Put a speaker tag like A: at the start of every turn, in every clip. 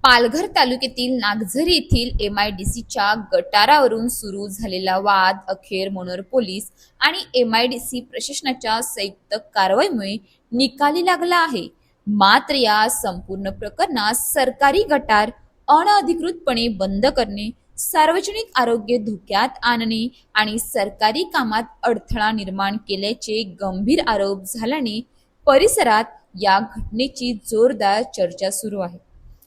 A: पालघर तालुक्यातील नागझरी येथील एमआयडीसीच्या गटारावरून सुरू झालेला वाद अखेर मनोर पोलीस आणि एमआयडीसी प्रशासनाच्या संयुक्त कारवाईमुळे निकाली लागला आहे। मात्र या संपूर्ण प्रकरणात सरकारी गटार अनधिकृतपणे बंद करणे, सार्वजनिक आरोग्य धोक्यात आणणे आणि सरकारी कामात अडथळा निर्माण केल्याचे गंभीर आरोप झाल्याने परिसरात या घटनेची जोरदार चर्चा सुरू आहे।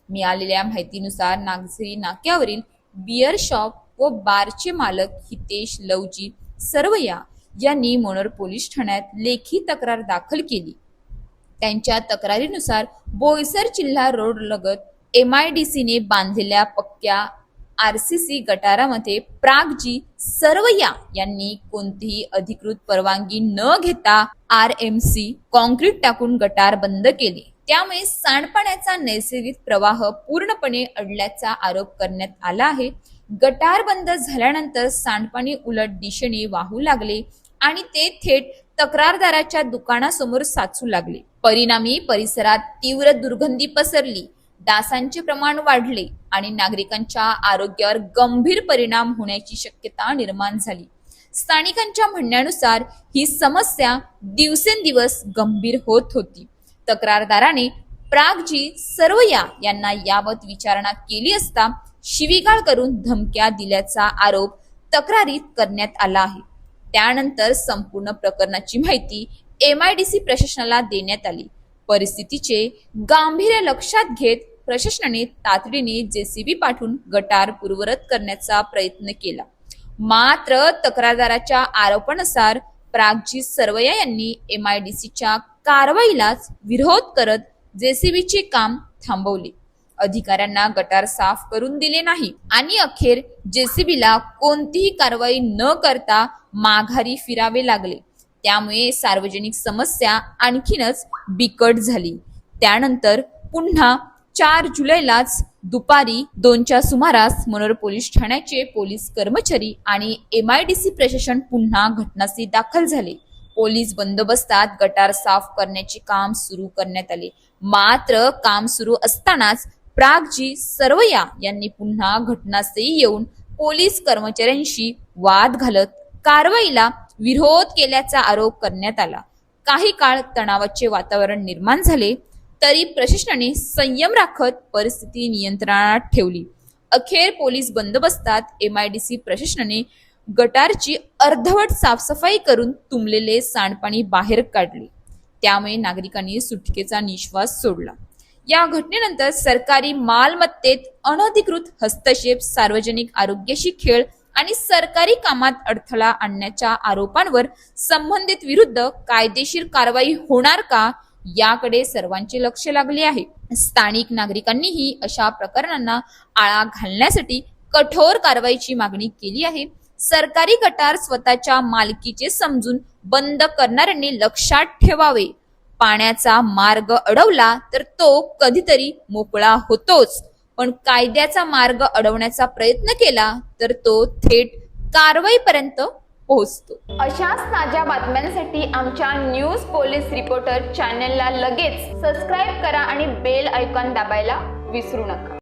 A: मिळालेल्या माहितीनुसार नागझरी नाक्यावरील बियर शॉप व बारचे मालक हितेश लवजी सरवया यांनी मनोर पोलीस ठाण्यात लेखी तक्रार दाखल केली। त्यांच्या तक्रारीनुसार बोईसर जिल्हा रोड लगत एमआयडीसीने बांधलेल्या पक्क्या आरसीसी गटारामध्ये प्रागजी सरवया यांनी कोणतीही अधिकृत परवानगी न घेता आरएमसी कॉन्क्रीट टाकून गटार बंद केले। त्यामुळे सांडपाण्याचा नैसर्गिक प्रवाह पूर्णपणे अडल्याचा आरोप करण्यात आला आहे। गटार बंद झाल्यानंतर सांडपाणी उलट दिशेने वाहू लागले आणि ते थेट तक्रारदाराच्या दुकानासमोर साचू लागले। परिणामी परिसरात तीव्र दुर्गंधी पसरली, डासांचे प्रमाण वाढले आणि नागरिकांच्या आरोग्यावर गंभीर परिणाम होण्याची शक्यता निर्माण झाली। स्थानिकांच्या म्हणण्यानुसार ही समस्या दिवसेंदिवस गंभीर होत होती। तक्रारदाराने प्रागजी सरवया यांना याबाबत विचारणा केली असता शिवीगाळ करून धमक्या दिल्याचा आरोप तक्रारीत करण्यात आला आहे। त्यानंतर संपूर्ण प्रकरणाची माहिती एमआयडीसी प्रशासनाला देण्यात आली। परिस्थितीचे गांभीर्य लक्षात घेत प्रशासनाने तातडीने जेसीबी पाठवून गटार पूर्ववत करण्याचा प्रयत्न केला। मात्र तक्रारदाराच्या आरोपानुसार प्रागजी सरवया यांनी एमआयडीसीच्या कारवाईलाच विरोध करत जेसीबीचे काम थांबवले, अधिकाऱ्यांना गटार साफ करून दिले नाही आणि अखेर जेसीबीला कोणतीही कारवाई न करता माघारी फिरावे लागले। त्यामुळे सार्वजनिक समस्या आणखीनच बिकट झाली। त्यानंतर पुन्हा 4 जुलैलाच दुपारी 2च्या सुमारास मनोर पोलीस ठाण्याचे पोलीस कर्मचारी आणि एमआयडीसी प्रशासन पुन्हा घटनास्थळी दाखल झाले। पोलीस बंदोबस्तात गटार साफ करण्याचे काम सुरू करण्यात आले। मात्र काम सुरू असतानाच प्रागजी सरवया यांनी पुन्हा घटनास्थळी येऊन पोलीस कर्मचाऱ्यांशी वाद घालत कारवाईला विरोध केल्याचा आरोप करण्यात आला। काही काळ तणावाचे वातावरण निर्माण झाले तरी प्रशासनाने संयम राखत परिस्थिती नियंत्रणात ठेवली। अखेर पोलीस बंदोबस्तात एमआयडीसी प्रशासनाने गटारची अर्धवट साफसफाई करून तुंबलेले सांडपाणी बाहेर काढले। त्यामुळे नागरिकांनी सुटकेचा निश्वास सोडला। या घटनेनंतर सरकारी मालमत्तेत अनधिकृत हस्तक्षेप, सार्वजनिक आरोग्याशी खेळ आणि सरकारी कामात अडथळा आणण्याच्या आरोपांवर संबंधित विरुद्ध कायदेशीर कारवाई होणार का याकडे सर्वांचे लक्ष लागले आहे। स्थानिक नागरिकांनीही अशा प्रकरणांना आळा घालण्यासाठी कठोर कारवाईची मागणी केली आहे। सरकारी गटार स्वतःच्या मालकीचे समजून बंद करणाऱ्यांनी लक्षात ठेवावे, पाण्याचा मार्ग अडवला तर तो कधीतरी मोकळा होतोच, पण कायद्याचा मार्ग अडवण्याचा प्रयत्न केला तर तो थेट कारवाईपर्यंत पोहोचतो। अशाच ताज्या बातम्यांसाठी आमच्या न्यूज पोलीस रिपोर्टर चॅनलला लगेच सबस्क्राईब करा आणि बेल आयकॉन दाबायला विसरू नका।